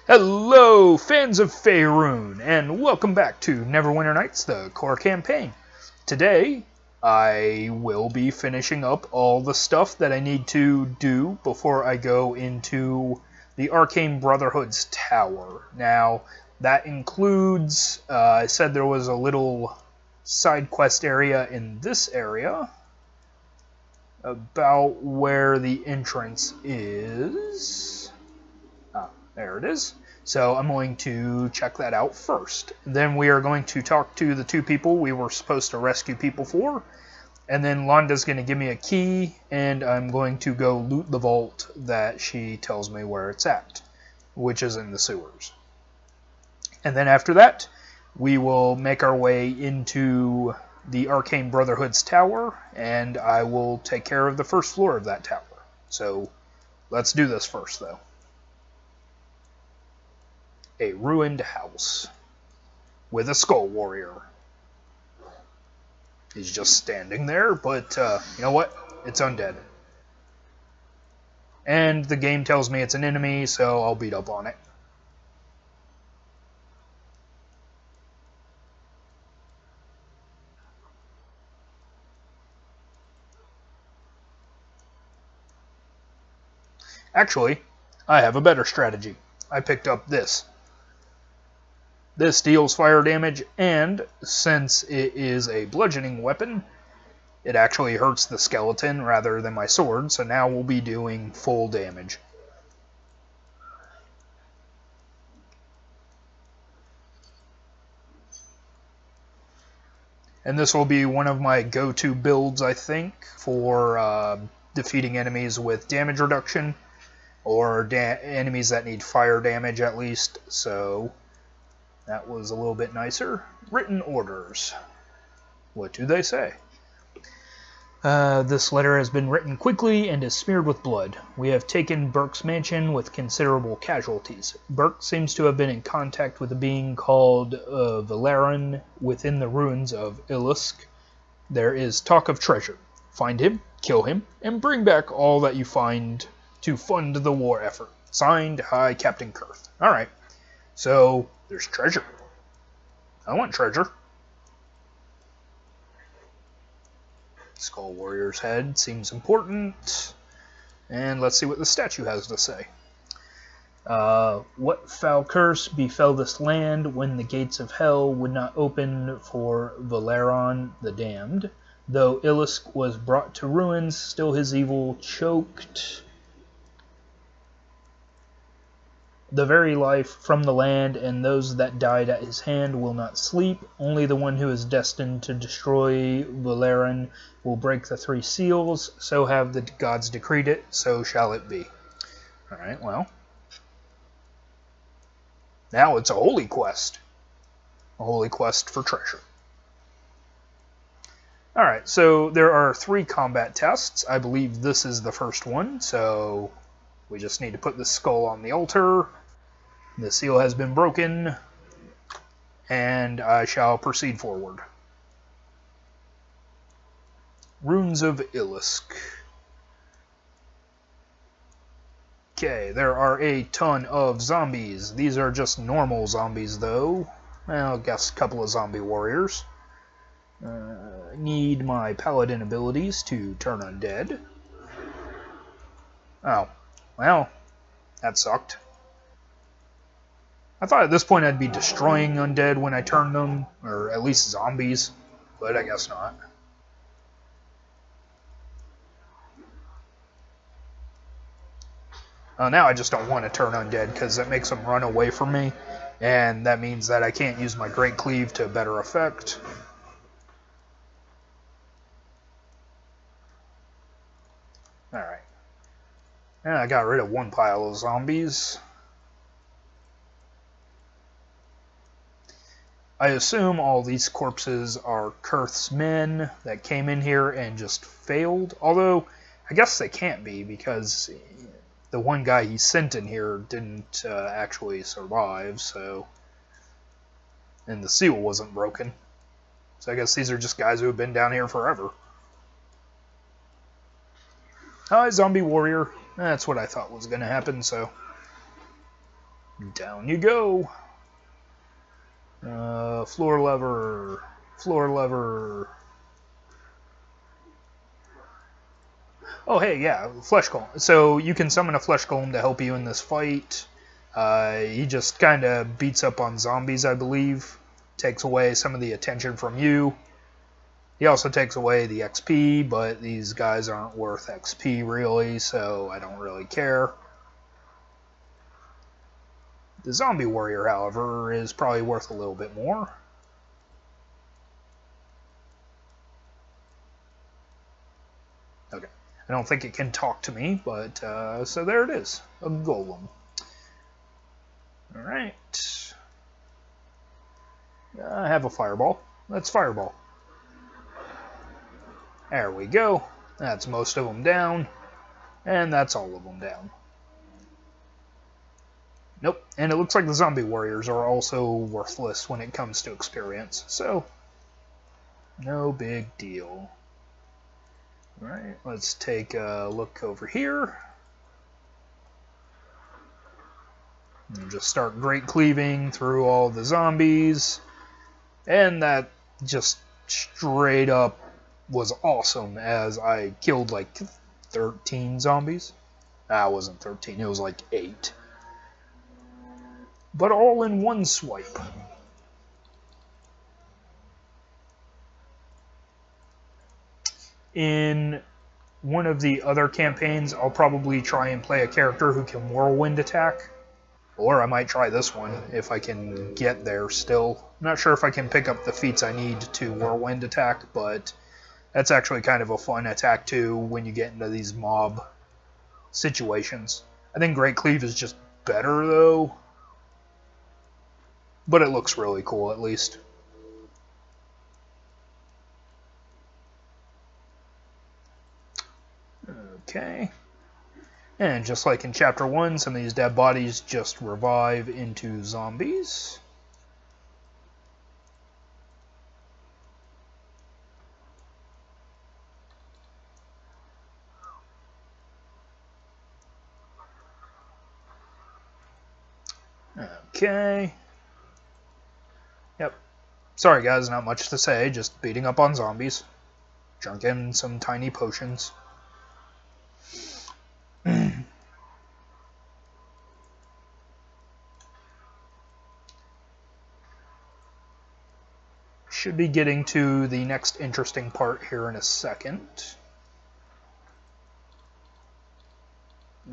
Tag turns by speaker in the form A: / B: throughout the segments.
A: Hello, fans of Faerun, and welcome back to Neverwinter Nights, the core campaign. Today, I will be finishing up all the stuff that I need to do before I go into the Arcane Brotherhood's tower. Now, that includes, I said there was a little side quest area in this area, about where the entrance is. There it is. So I'm going to check that out first. Then we are going to talk to the two people we were supposed to rescue people for. And then Londa's going to give me a key, and I'm going to go loot the vault that she tells me where it's at, which is in the sewers. And then after that, we will make our way into the Arcane Brotherhood's tower, and I will take care of the first floor of that tower. So let's do this first, though. A ruined house with a skull warrior. He's just standing there, but you know what? It's undead. And the game tells me it's an enemy, so I'll beat up on it. Actually, I have a better strategy. I picked up this. This deals fire damage, and since it is a bludgeoning weapon, it actually hurts the skeleton rather than my sword, so now we'll be doing full damage. And this will be one of my go-to builds, I think, for defeating enemies with damage reduction, or enemies that need fire damage at least, so that was a little bit nicer. Written orders. What do they say? This letter has been written quickly and is smeared with blood. We have taken Burke's mansion with considerable casualties. Burke seems to have been in contact with a being called Valerian within the ruins of Ilisk. There is talk of treasure. Find him, kill him, and bring back all that you find to fund the war effort. Signed, High Captain Kurth. Alright, so there's treasure. I want treasure. Skull Warrior's head seems important. And let's see what the statue has to say. What foul curse befell this land when the gates of hell would not open for Valerian the damned? Though Ilisk was brought to ruins, still his evil choked the very life from the land, and those that died at his hand will not sleep. Only the one who is destined to destroy Valerian will break the three seals. So have the gods decreed it, so shall it be. Alright, well. Now it's a holy quest. A holy quest for treasure. Alright, so there are 3 combat tests. I believe this is the first one, so we just need to put the skull on the altar. The seal has been broken, and I shall proceed forward. Runes of Ilisk. Okay, there are a ton of zombies. These are just normal zombies, though. Well, I guess a couple of zombie warriors. Need my paladin abilities to turn undead. Oh, well, that sucked. I thought at this point I'd be destroying undead when I turned them, or at least zombies, but I guess not. Now I just don't want to turn undead because that makes them run away from me, and that means that I can't use my Great Cleave to better effect. Alright. And I got rid of one pile of zombies. I assume all these corpses are Kurth's men that came in here and just failed. Although, I guess they can't be because the one guy he sent in here didn't actually survive, so... And the seal wasn't broken. So I guess these are just guys who have been down here forever. Hi, zombie warrior. That's what I thought was going to happen, so... Down you go. Floor lever. Floor lever. Oh, hey, yeah, Flesh Golem. So you can summon a Flesh Golem to help you in this fight. He just kind of beats up on zombies, I believe. Takes away some of the attention from you. He also takes away the XP, but these guys aren't worth XP, really, so I don't really care. The Zombie Warrior, however, is probably worth a little bit more. Okay. I don't think it can talk to me, but so there it is. A golem. Alright. I have a fireball. Let's fireball. There we go. That's most of them down. And that's all of them down. Nope. And it looks like the zombie warriors are also worthless when it comes to experience. So, no big deal. Alright, let's take a look over here. And just start great cleaving through all the zombies. And that just straight up was awesome as I killed like 13 zombies. It wasn't 13, it was like 8. But all in one swipe. In one of the other campaigns, I'll probably try and play a character who can whirlwind attack. Or I might try this one if I can get there still. I'm not sure if I can pick up the feats I need to whirlwind attack, but that's actually kind of a fun attack too when you get into these mob situations. I think Great Cleave is just better though, but it looks really cool at least. Okay. And just like in Chapter 1, some of these dead bodies just revive into zombies. Okay. Yep. Sorry guys, not much to say, just beating up on zombies. Drinking some tiny potions. Should be getting to the next interesting part here in a second.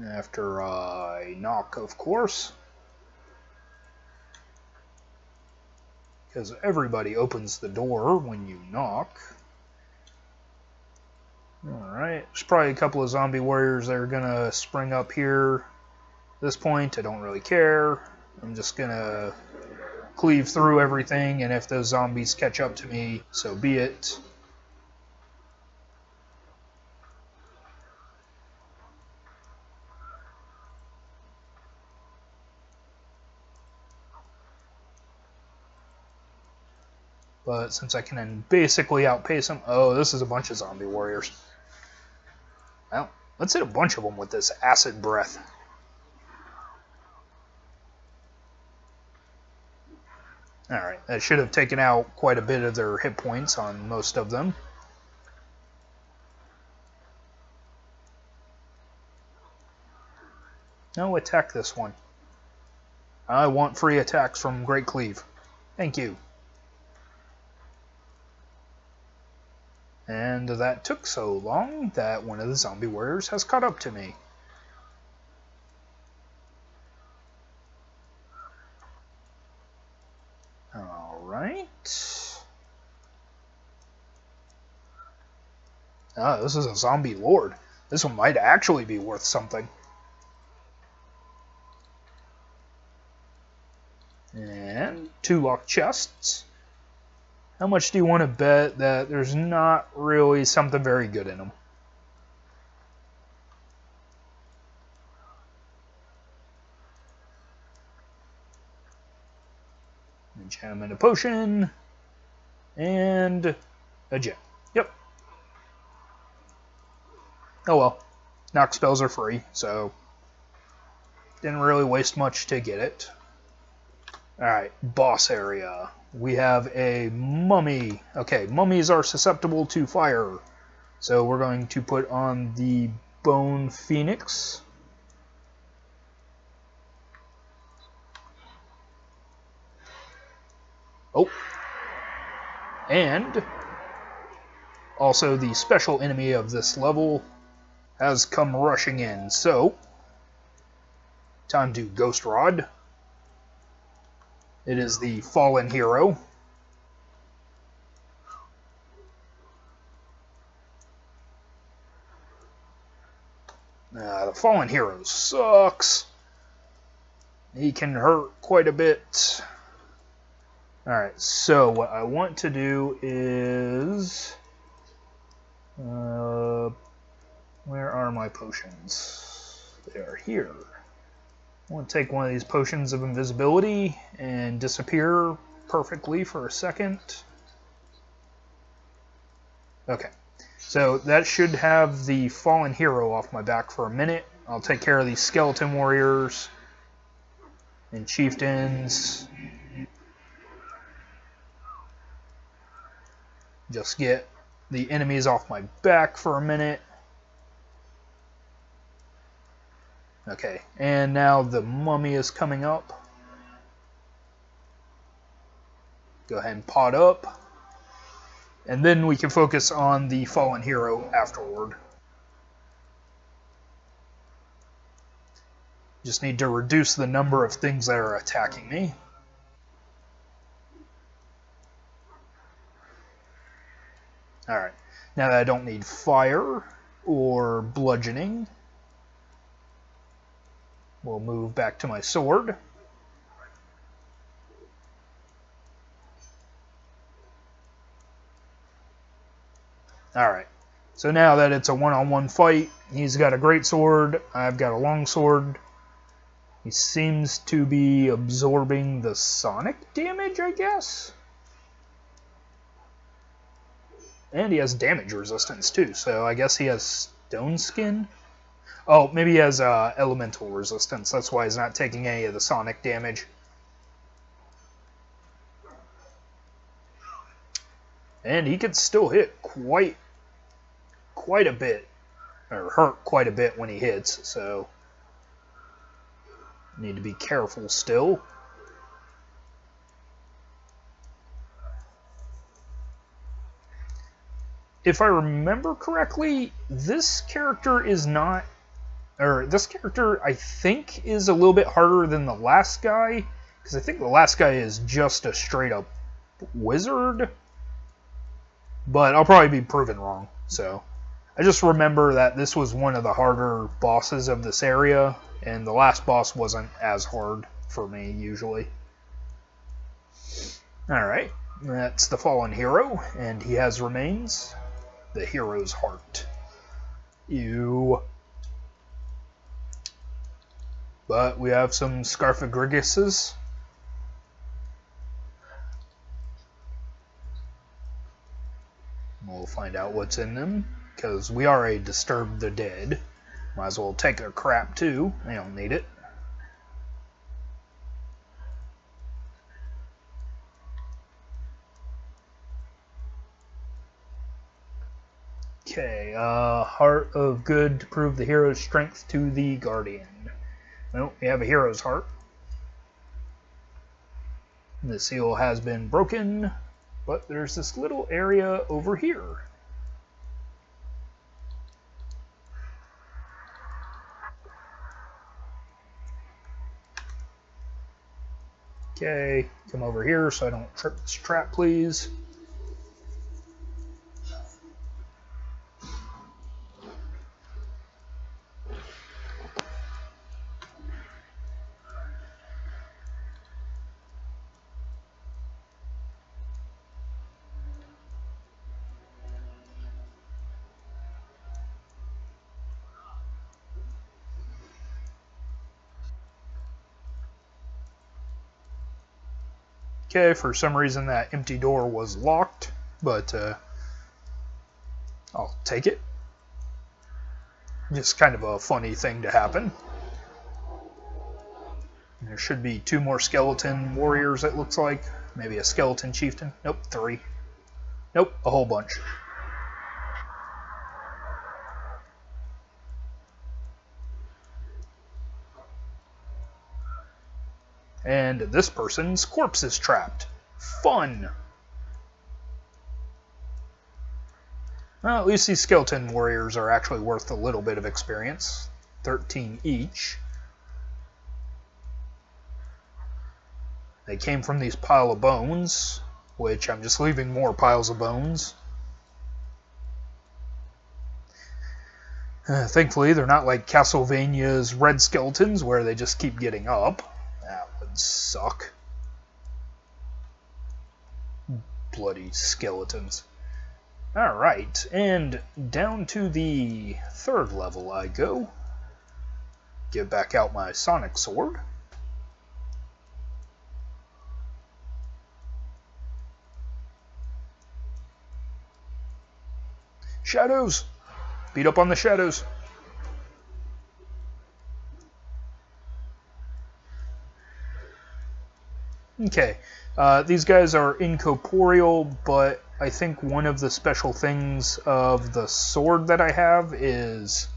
A: After I knock, of course. Because everybody opens the door when you knock. Alright, there's probably a couple of zombie warriors that are going to spring up here. At this point, I don't really care. I'm just going to cleave through everything, and if those zombies catch up to me, so be it. But since I can basically outpace them... Oh, this is a bunch of zombie warriors. Well, let's hit a bunch of them with this acid breath. Alright, that should have taken out quite a bit of their hit points on most of them. No, attack this one. I want free attacks from Great Cleave. Thank you. And that took so long that one of the zombie warriors has caught up to me. Alright. Ah, this is a zombie lord. This one might actually be worth something. And 2 locked chests. How much do you want to bet that there's not really something very good in them? Enchantment, a potion, and a gem. Yep. Oh well. Knock spells are free, so Didn't really waste much to get it. Alright, boss area. We have a mummy. Okay, mummies are susceptible to fire. So we're going to put on the bone phoenix. Oh. And also the special enemy of this level has come rushing in. So, time to Ghost Rod. It is the fallen hero. The fallen hero sucks. He can hurt quite a bit. Alright, so what I want to do is... where are my potions? They are here. I want to take one of these potions of invisibility and disappear perfectly for a second. Okay, so that should have the fallen hero off my back for a minute. I'll take care of these skeleton warriors and chieftains. Just get the enemies off my back for a minute. Okay, and now the mummy is coming up. Go ahead and pot up. And then we can focus on the fallen hero afterward. Just need to reduce the number of things that are attacking me. Alright, now that I don't need fire or bludgeoning, we'll move back to my sword. Alright, so now that it's a one-on-one fight, he's got a great sword, I've got a long sword. He seems to be absorbing the sonic damage, I guess? And he has damage resistance too, so I guess he has stone skin? Oh, maybe he has elemental resistance, that's why he's not taking any of the sonic damage. And he could still hit quite a bit, or hurt quite a bit when he hits, so need to be careful still. If I remember correctly, this character is not, or this character I think is a little bit harder than the last guy, because I think the last guy is just a straight up wizard, but I'll probably be proven wrong. So I just remember that this was one of the harder bosses of this area, and the last boss wasn't as hard for me usually. Alright, that's the fallen hero, and he has remains. The hero's heart. Ew. But we have some Scarfagrigases. We'll find out what's in them, because we are a Disturb the Dead. Might as well take their crap too. They don't need it. Okay, Heart of Good to prove the hero's strength to the Guardian. Well, we have a hero's heart. The seal has been broken, but there's this little area over here. Okay, come over here so I don't trip this trap, please. Okay, for some reason that empty door was locked, but I'll take it. Just kind of a funny thing to happen. There should be 2 more skeleton warriors, it looks like. Maybe a skeleton chieftain. Nope, 3. Nope, a whole bunch. And this person's corpse is trapped. Fun! Well, at least these skeleton warriors are actually worth a little bit of experience. 13 each. They came from these pile of bones, which I'm just leaving more piles of bones. Thankfully, they're not like Castlevania's red skeletons, where they just keep getting up. That would suck. Bloody skeletons. Alright, and down to the 3rd level I go. Get back out my sonic sword. Shadows! Beat up on the shadows. Okay, these guys are incorporeal, but I think one of the special things of the sword that I have is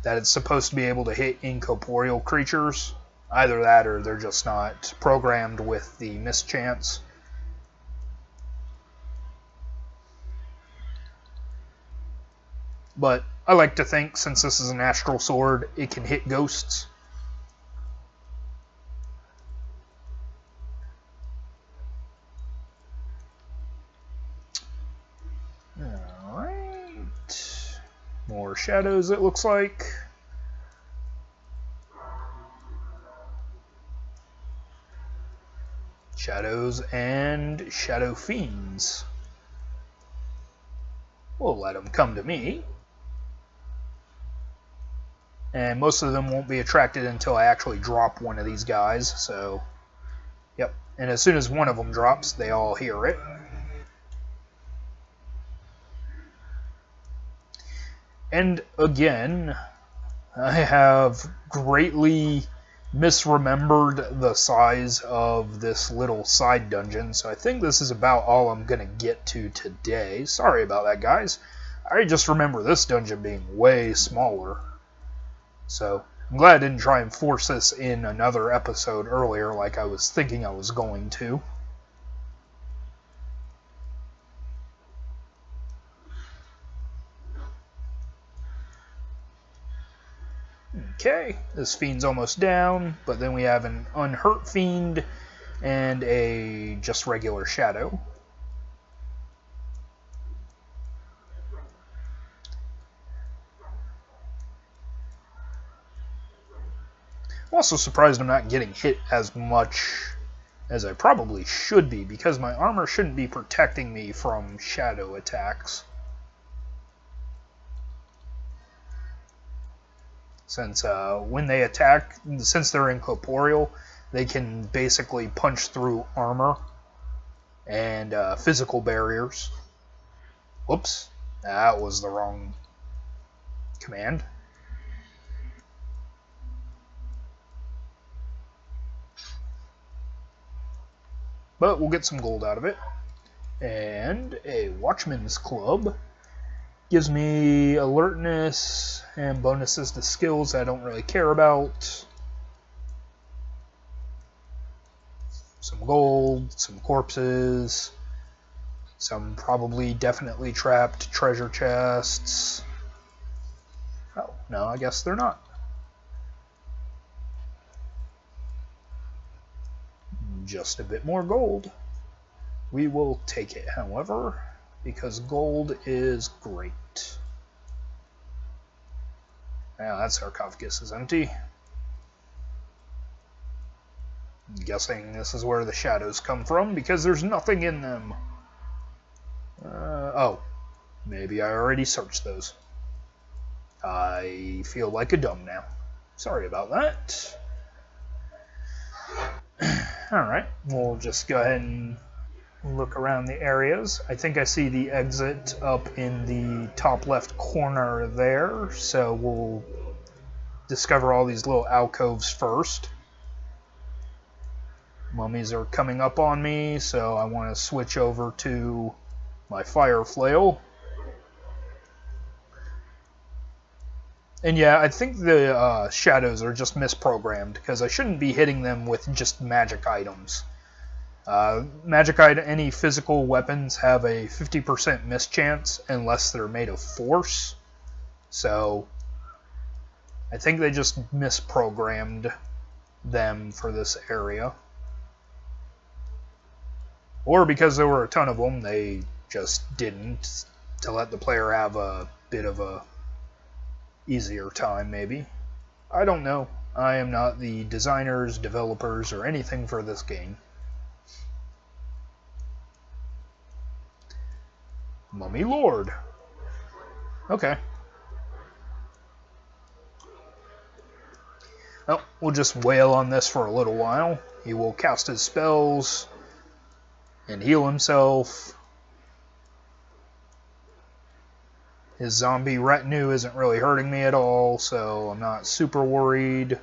A: that it's supposed to be able to hit incorporeal creatures. Either that or they're just not programmed with the mischance. But I like to think, since this is an astral sword, it can hit ghosts. Alright. More shadows, it looks like. Shadows and shadow fiends. We'll let them come to me. And most of them won't be attracted until I actually drop one of these guys, so... Yep, and as soon as one of them drops, they all hear it. And again, I have greatly misremembered the size of this little side dungeon, so I think this is about all I'm going to get to today. Sorry about that, guys. I just remember this dungeon being way smaller. So, I'm glad I didn't try and force this in another episode earlier like I was thinking I was going to. Okay, this fiend's almost down, but then we have an unhurt fiend and a just regular shadow. I'm also surprised I'm not getting hit as much as I probably should be, because my armor shouldn't be protecting me from shadow attacks. Since when they attack, since they're incorporeal, they can basically punch through armor and physical barriers. Whoops, that was the wrong command. But we'll get some gold out of it. And a Watchman's Club gives me alertness and bonuses to skills I don't really care about. Some gold, some corpses, some probably definitely trapped treasure chests. Oh, no, I guess they're not. Just a bit more gold. We will take it, however, because gold is great. Now that sarcophagus is empty. I'm guessing this is where the shadows come from, because there's nothing in them. Oh, maybe I already searched those. I feel like a dumb now. Sorry about that. Alright, we'll just go ahead and look around the areas. I think I see the exit up in the top left corner there, so we'll discover all these little alcoves first. Mummies are coming up on me, so I want to switch over to my fire flail. And yeah, I think the shadows are just misprogrammed, because I shouldn't be hitting them with just magic items. Any physical weapons have a 50% miss chance unless they're made of force. So I think they just misprogrammed them for this area. Or because there were a ton of them, they just didn't, to let the player have a bit of a easier time, maybe. I don't know. I am not the designers, developers, or anything for this game. Mummy Lord. Okay. Well, we'll just wail on this for a little while. He will cast his spells and heal himself. His zombie retinue isn't really hurting me at all, so I'm not super worried.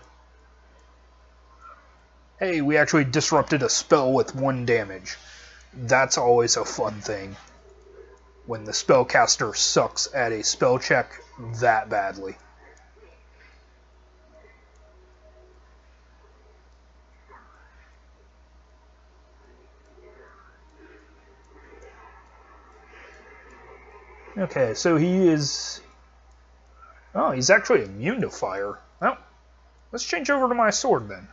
A: Hey, we actually disrupted a spell with 1 damage. That's always a fun thing. When the spellcaster sucks at a spell check that badly. Okay, so he is... Oh, he's actually immune to fire. Well, let's change over to my sword then.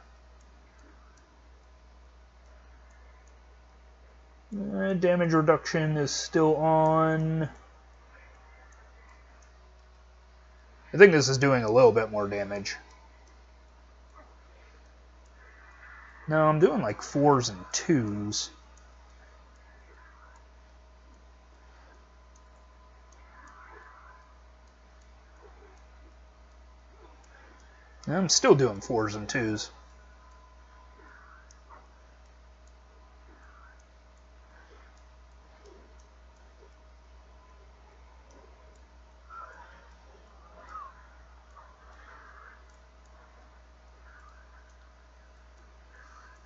A: Damage reduction is still on. I think this is doing a little bit more damage. No, I'm doing like 4s and 2s. I'm still doing 4s and 2s.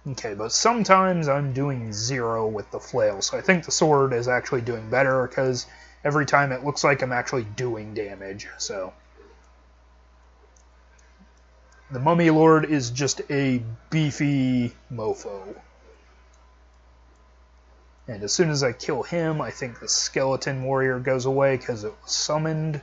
A: Okay, but sometimes I'm doing 0 with the flail, so I think the sword is actually doing better, because every time it looks like I'm actually doing damage, so... The Mummy Lord is just a beefy mofo. And as soon as I kill him, I think the Skeleton Warrior goes away because it was summoned.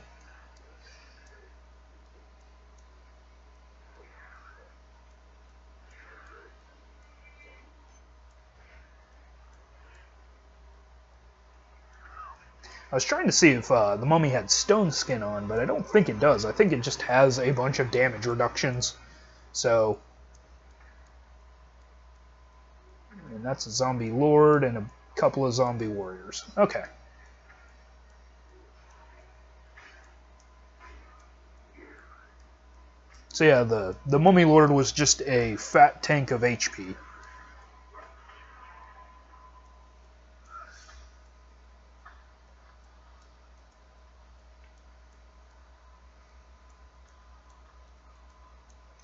A: I was trying to see if the mummy had stone skin on, but I don't think it does. I think it just has a bunch of damage reductions. So... And that's a zombie lord and a couple of zombie warriors. Okay. So yeah, the mummy lord was just a fat tank of HP.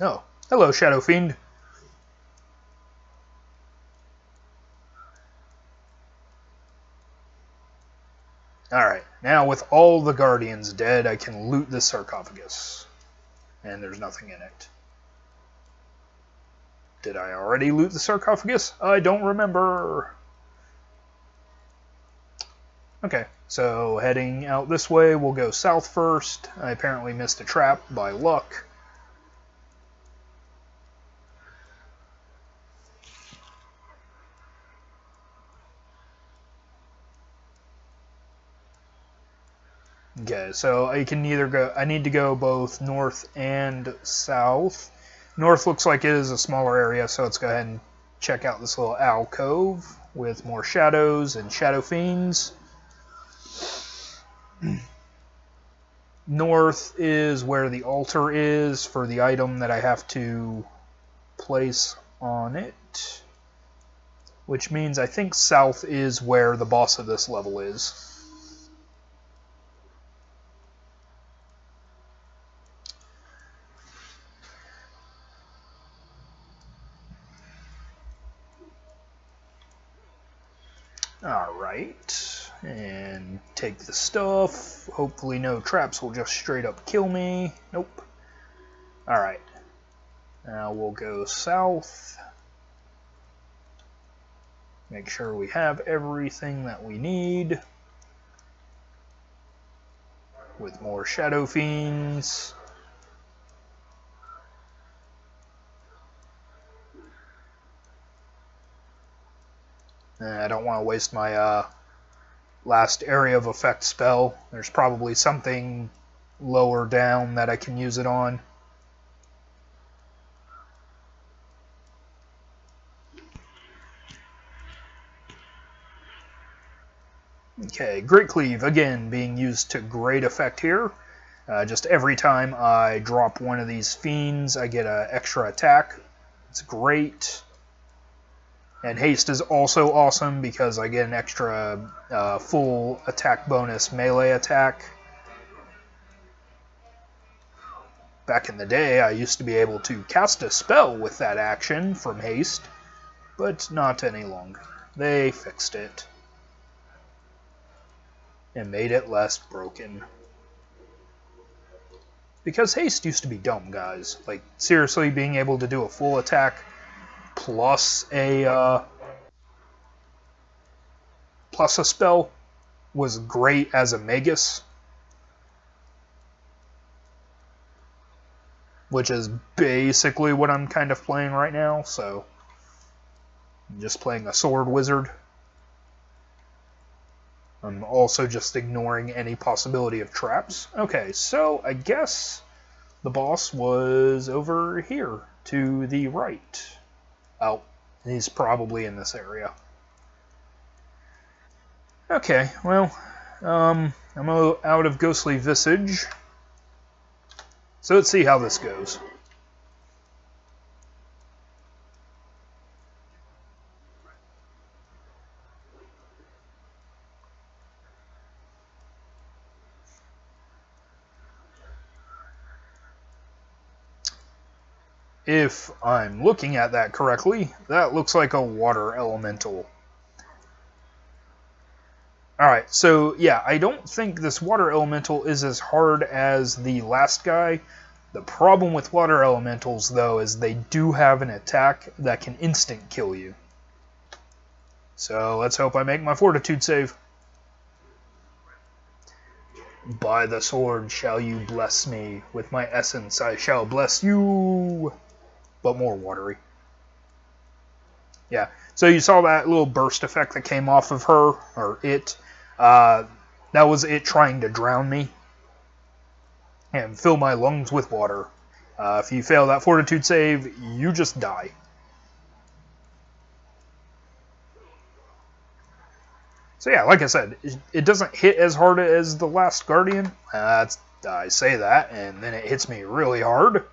A: Oh, hello, Shadow Fiend. Alright, now with all the guardians dead, I can loot this sarcophagus. And there's nothing in it. Did I already loot the sarcophagus? I don't remember. Okay, so heading out this way, we'll go south first. I apparently missed a trap by luck. Okay, so I can either go... I need to go both north and south. North looks like it is a smaller area, so let's go ahead and check out this little alcove with more shadows and shadow fiends. North is where the altar is for the item that I have to place on it. Which means I think south is where the boss of this level is. Alright, and take the stuff. Hopefully no traps will just straight up kill me. Nope. Alright, now we'll go south. Make sure we have everything that we need. With more Shadow Fiends. I don't want to waste my last area of effect spell. There's probably something lower down that I can use it on. Okay, Great Cleave, again, being used to great effect here. Just every time I drop one of these Fiends, I get an extra attack. It's great. And Haste is also awesome because I get an extra full attack bonus melee attack. Back in the day, I used to be able to cast a spell with that action from Haste, but not any longer. They fixed it and made it less broken. Because Haste used to be dumb, guys. Like, seriously, being able to do a full attack plus a spell was great as a Magus, which is basically what I'm kind of playing right now, so I'm just playing a sword wizard. I'm also just ignoring any possibility of traps. Okay, so I guess the boss was over here to the right. Oh, he's probably in this area. Okay, well, I'm out of Ghostly Visage. So let's see how this goes. If I'm looking at that correctly, that looks like a water elemental. Alright, so yeah, I don't think this water elemental is as hard as the last guy. The problem with water elementals, though, is they do have an attack that can instant kill you. So let's hope I make my fortitude save. By the sword shall you bless me, with my essence I shall bless you. But more watery. Yeah, so you saw that little burst effect that came off of her, or it. That was it trying to drown me and fill my lungs with water. If you fail that fortitude save, you just die. So yeah, like I said, it doesn't hit as hard as the last Guardian. I say that, and then it hits me really hard.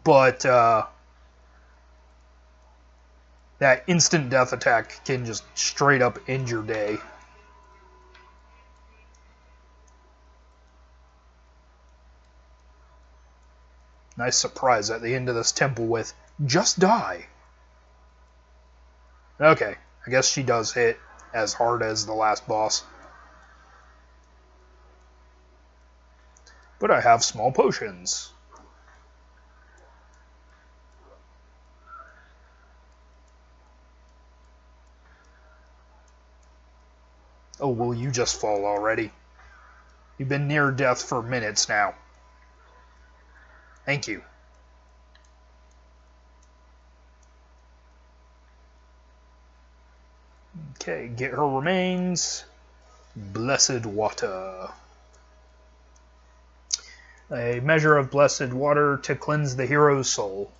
A: But that instant death attack can just straight up end your day. Nice surprise at the end of this temple with, just die. Okay, I guess she does hit as hard as the last boss. But I have small potions. Oh, will you just fall already? You've been near death for minutes now. Thank you. Okay, get her remains. Blessed water. A measure of blessed water to cleanse the hero's soul.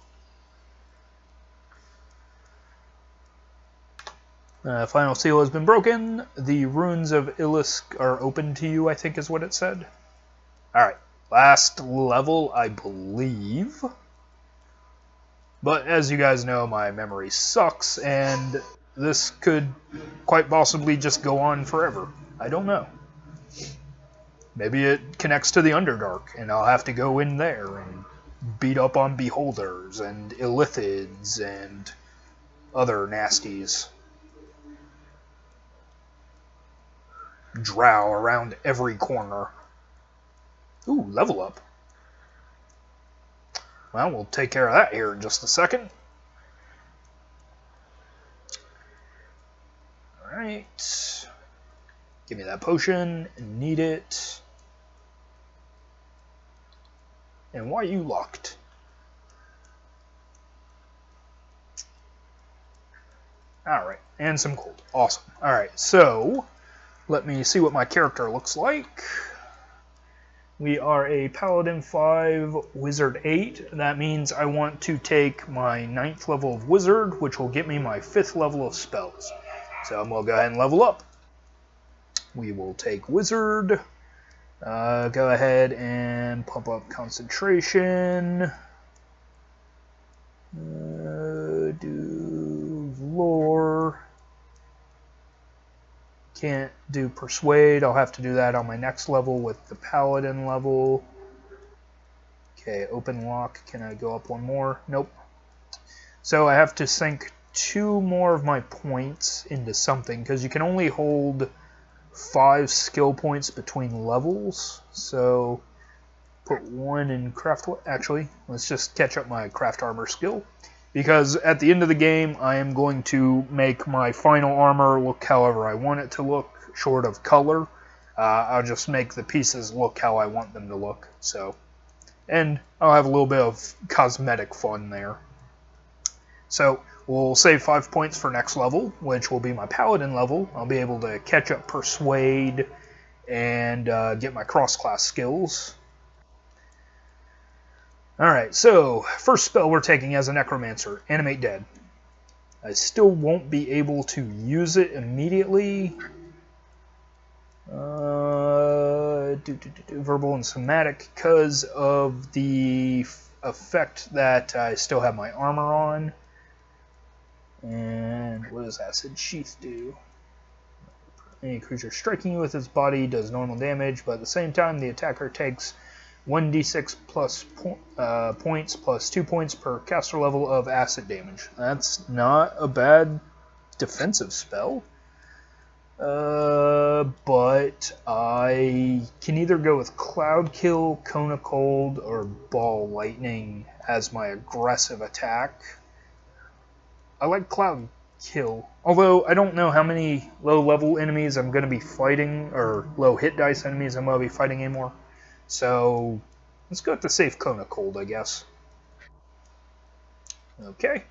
A: Final seal has been broken. The runes of Ilisk are open to you, I think is what it said. Alright, last level, I believe. But as you guys know, my memory sucks, and this could quite possibly just go on forever. I don't know. Maybe it connects to the Underdark, and I'll have to go in there and beat up on Beholders and Illithids and other nasties. drow around every corner. Ooh, level up. Well, we'll take care of that here in just a second. Alright. Give me that potion. Need it. And why are you locked? Alright, and some gold. Awesome. Alright, so let me see what my character looks like. We are a Paladin 5, Wizard 8. That means I want to take my 9th level of Wizard, which will get me my 5th level of spells. So I'm going to go ahead and level up. We will take Wizard. Go ahead and pump up Concentration. Do Lore. Can't do Persuade. I'll have to do that on my next level with the Paladin level. Okay, Open Lock. Can I go up one more? Nope. So I have to sink 2 more of my points into something, because you can only hold 5 skill points between levels. So put 1 in craft. Actually, let's just catch up my craft armor skill, because at the end of the game I am going to make my final armor look however I want it to look, short of color. I'll just make the pieces look how I want them to look. So, and I'll have a little bit of cosmetic fun there. So we'll save 5 points for next level, which will be my Paladin level. I'll be able to catch up Persuade and get my cross-class skills. Alright, so first spell we're taking as a Necromancer, Animate Dead. I still won't be able to use it immediately. Verbal and Somatic, because of the effect that I still have my armor on. And what does Acid Sheath do? Any creature striking you with its body does normal damage, but at the same time the attacker takes 1d6 plus points plus 2 points per caster level of acid damage. That's not a bad defensive spell. But I can either go with Cloud Kill, Cone of Cold, or Ball Lightning as my aggressive attack. I like Cloud Kill, although I don't know how many low-level enemies I'm going to be fighting, or low hit dice enemies I'm going to be fighting anymore. So let's go with the safe Cone of Cold, I guess. Okay.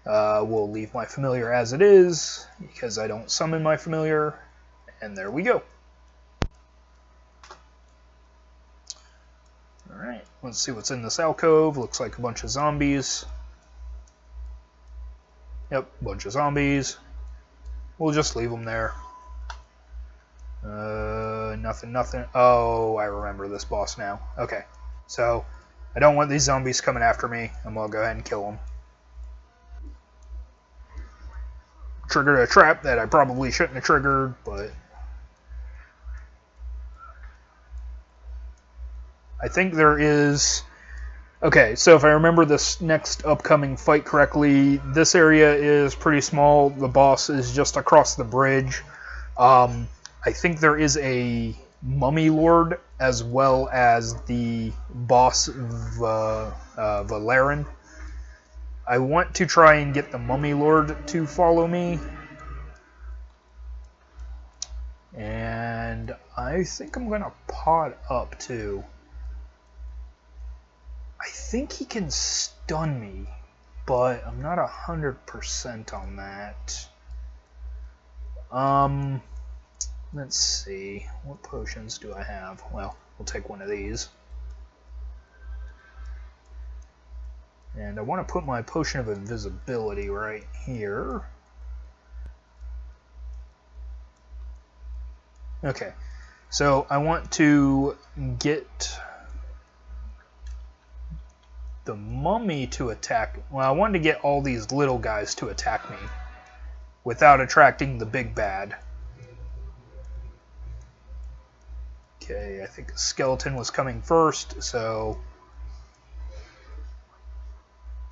A: We'll leave my familiar as it is, because I don't summon my familiar, and there we go. Alright, let's see what's in this alcove. Looks like a bunch of zombies. Yep, bunch of zombies. We'll just leave them there. Nothing. Oh, I remember this boss now. Okay, so I don't want these zombies coming after me. I'm going to go ahead and kill them. Triggered a trap that I probably shouldn't have triggered, but I think there is... Okay, so if I remember this next upcoming fight correctly, this area is pretty small. The boss is just across the bridge. I think there is a mummy lord as well as the boss Valerian. I want to try and get the mummy lord to follow me. And I think I'm going to pot up too. I think he can stun me, but I'm not 100% on that. Let's see. What potions do I have? Well, we'll take one of these. And I want to put my potion of invisibility right here. Okay, so I want to get the mummy to attack. Well, I wanted to get all these little guys to attack me without attracting the big bad. Okay, I think a skeleton was coming first, so...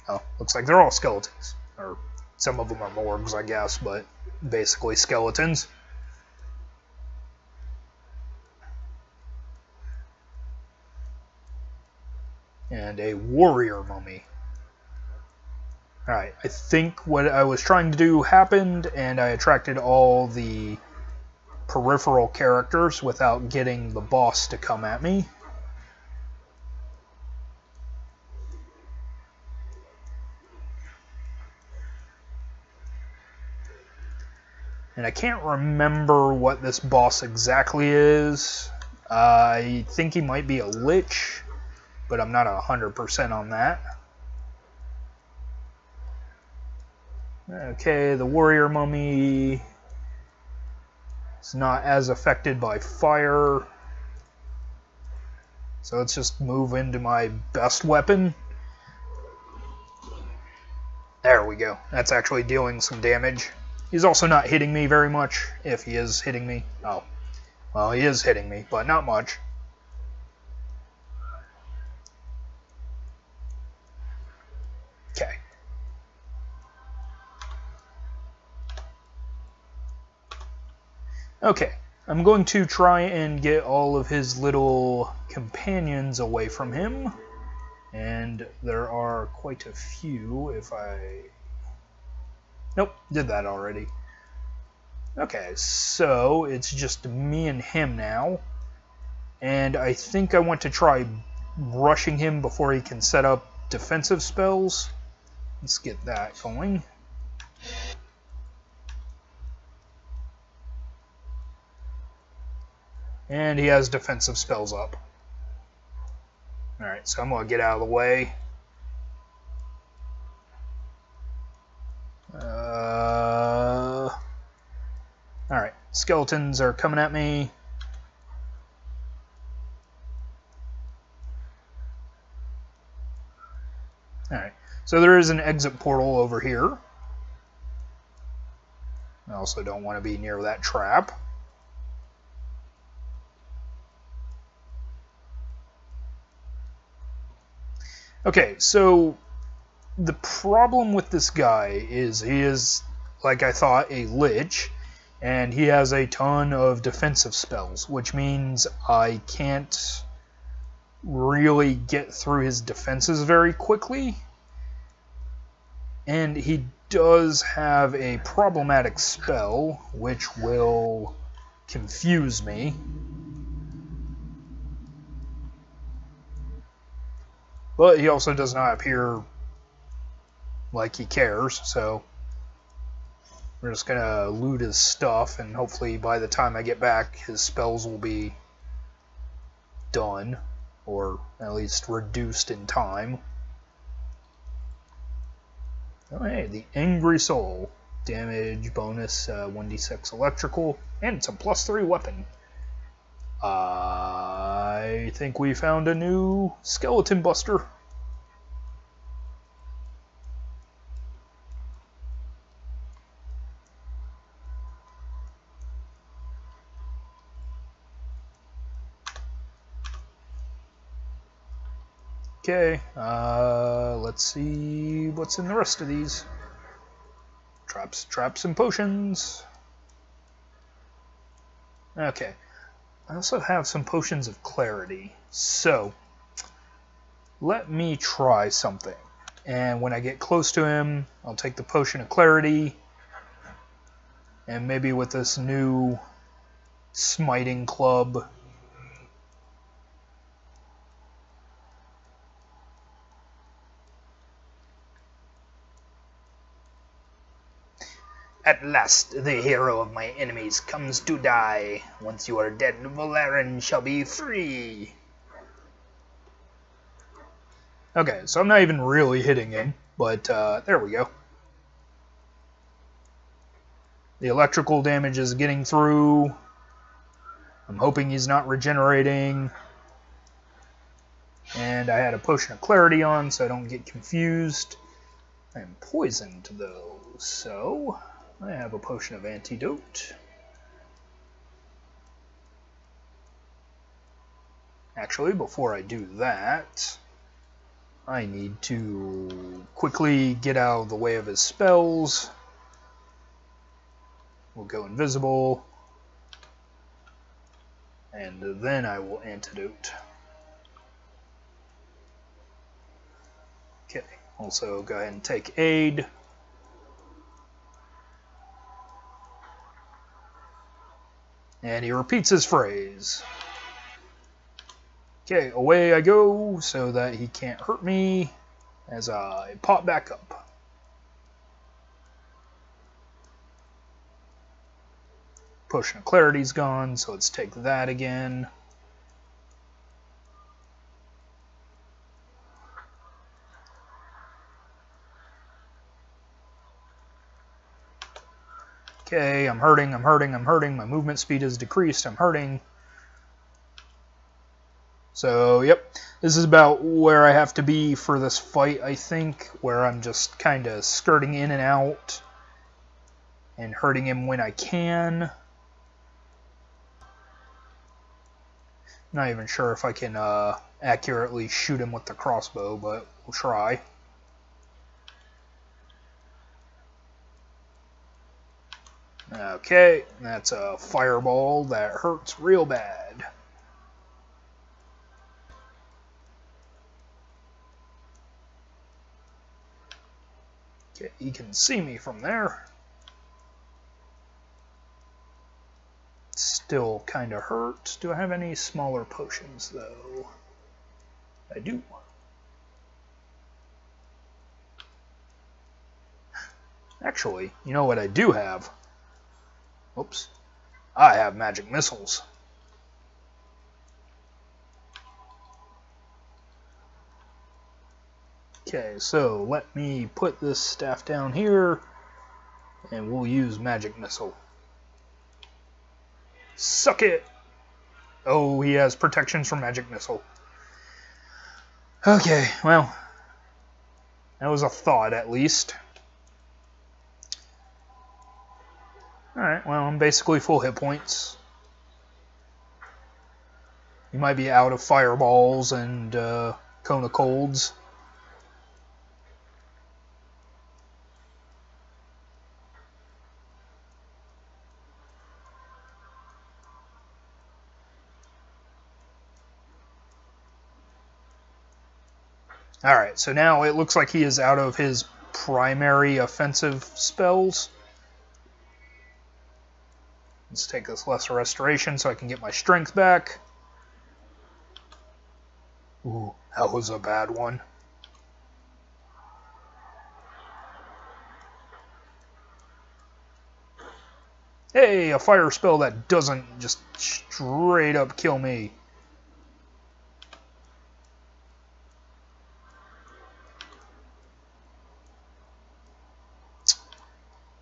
A: Oh, looks like they're all skeletons. Or some of them are morgues, I guess, but basically skeletons. and a warrior mummy. Alright, I think what I was trying to do happened, and I attracted all the peripheral characters without getting the boss to come at me. And I can't remember what this boss exactly is. I think he might be a Lich, but I'm not 100% on that. Okay, the warrior mummy is not as affected by fire. So let's just move into my best weapon. There we go. That's actually dealing some damage. He's also not hitting me very much, if he is hitting me. Oh, well, he is hitting me, but not much. Okay. Okay, I'm going to try and get all of his little companions away from him. And there are quite a few if I... Nope, did that already. Okay, so it's just me and him now. And I think I want to try rushing him before he can set up defensive spells. Let's get that going. And he has defensive spells up. Alright, so I'm going to get out of the way. Alright, skeletons are coming at me. Alright, so there is an exit portal over here. I also don't want to be near that trap. Okay, so the problem with this guy is he is, like I thought, a Lich, and he has a ton of defensive spells, which means I can't really get through his defenses very quickly. And he does have a problematic spell, which will confuse me. But he also does not appear like he cares, so we're just gonna loot his stuff, and hopefully by the time I get back, his spells will be done, or at least reduced in time. Oh hey, the Angry Soul. Damage bonus 1d6 electrical, and it's a +3 weapon. I think we found a new skeleton buster. Okay, let's see what's in the rest of these. Traps, and potions. Okay, I also have some potions of clarity. So, let me try something. And when I get close to him, I'll take the potion of clarity. And maybe with this new smiting club, at last, the hero of my enemies comes to die. Once you are dead, Valerian shall be free. Okay, so I'm not even really hitting him, but there we go. The electrical damage is getting through. I'm hoping he's not regenerating. And I had a potion of clarity on, so I don't get confused. I am poisoned, though, so I have a potion of antidote. Actually, before I do that, I need to quickly get out of the way of his spells. We'll go invisible. And then I will antidote. Okay, also go ahead and take aid. And he repeats his phrase. Okay, away I go so that he can't hurt me as I pop back up. Potion of Clarity's gone, so let's take that again. Okay, I'm hurting. My movement speed is decreased. I'm hurting. So, yep. This is about where I have to be for this fight, I think. Where I'm just kind of skirting in and out. And hurting him when I can. Not even sure if I can accurately shoot him with the crossbow, but we'll try. Okay, that's a fireball that hurts real bad. Okay, he can see me from there. Still kind of hurt. Do I have any smaller potions, though? I do. Actually, you know what I do have? Oops. I have magic missiles. Okay, so let me put this staff down here, and we'll use magic missile. Suck it! Oh, he has protections from magic missile. Okay, well, that was a thought at least. Alright, well, I'm basically full hit points. You might be out of fireballs and cone of colds. Alright, so now it looks like he is out of his primary offensive spells. Let's take this lesser restoration so I can get my strength back. Ooh, that was a bad one. Hey, a fire spell that doesn't just straight up kill me.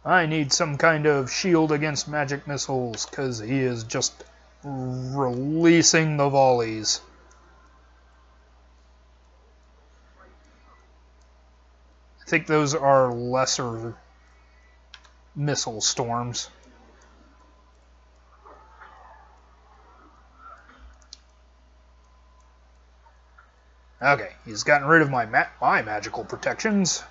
A: I need some kind of shield against magic missiles, because he is just releasing the volleys. I think those are lesser missile storms. Okay, he's gotten rid of my magical protections.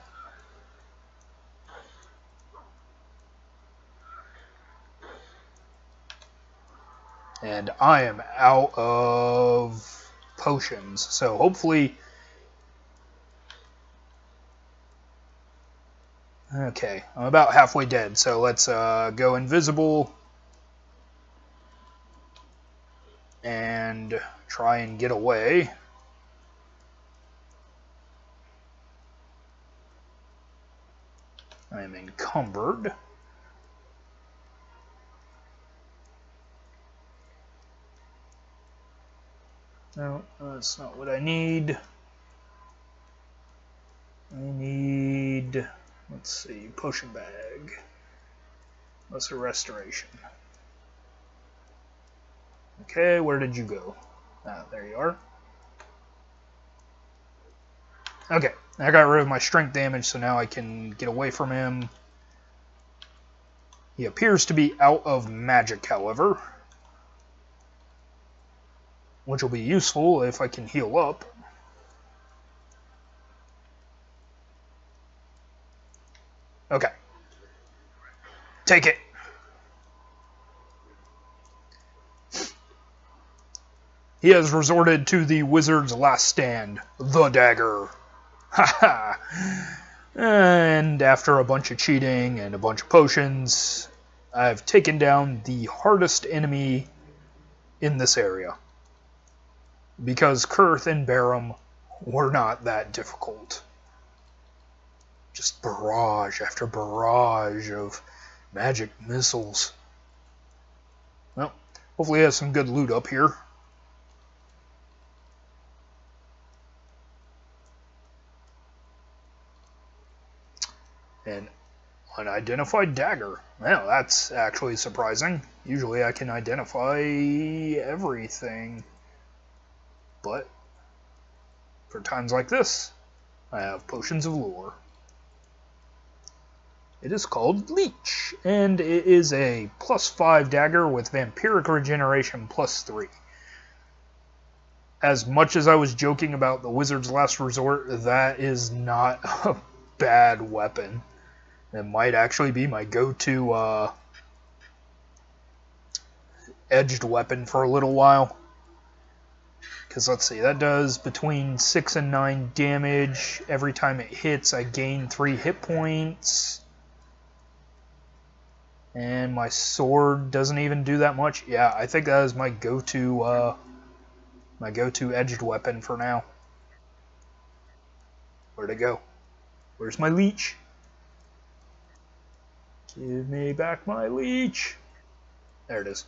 A: And I am out of potions, so hopefully... Okay, I'm about halfway dead, so let's go invisible and try and get away. I am encumbered. No, that's not what I need. I need, let's see, potion bag. Lesser restoration. Okay, where did you go? Ah, there you are. Okay, I got rid of my strength damage, so now I can get away from him. He appears to be out of magic, however, which will be useful if I can heal up. Okay. Take it. He has resorted to the wizard's last stand, the dagger. Haha! And after a bunch of cheating and a bunch of potions, I've taken down the hardest enemy in this area. Because Kurth and Barum were not that difficult. Just barrage after barrage of magic missiles. Well, hopefully he has some good loot up here. An unidentified dagger. Well, that's actually surprising. Usually I can identify everything. But for times like this, I have potions of lore. It is called Lich, and it is a +5 dagger with vampiric regeneration +3. As much as I was joking about the Wizard's Last Resort, that is not a bad weapon. It might actually be my go-to edged weapon for a little while. Because let's see, that does between 6 and 9 damage. Every time it hits, I gain 3 hit points. And my sword doesn't even do that much. Yeah, I think that is my go-to edged weapon for now. Where'd it go? Where's my leech? Give me back my leech. There it is.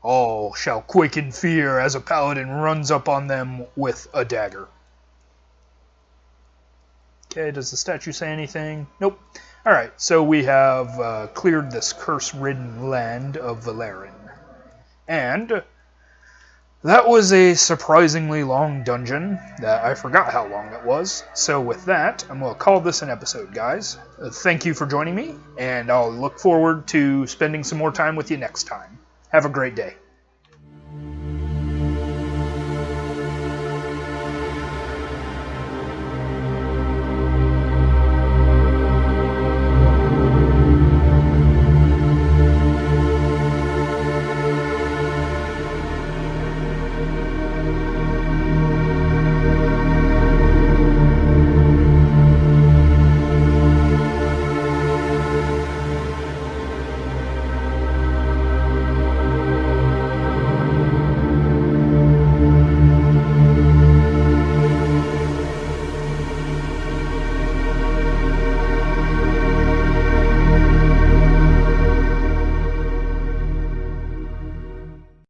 A: All shall quake in fear as a paladin runs up on them with a dagger. Okay, does the statue say anything? Nope. Alright, so we have cleared this curse-ridden land of Valerian. And that was a surprisingly long dungeon that I forgot how long it was. So with that, I'm going to call this an episode, guys. Thank you for joining me, and I'll look forward to spending some more time with you next time. Have a great day.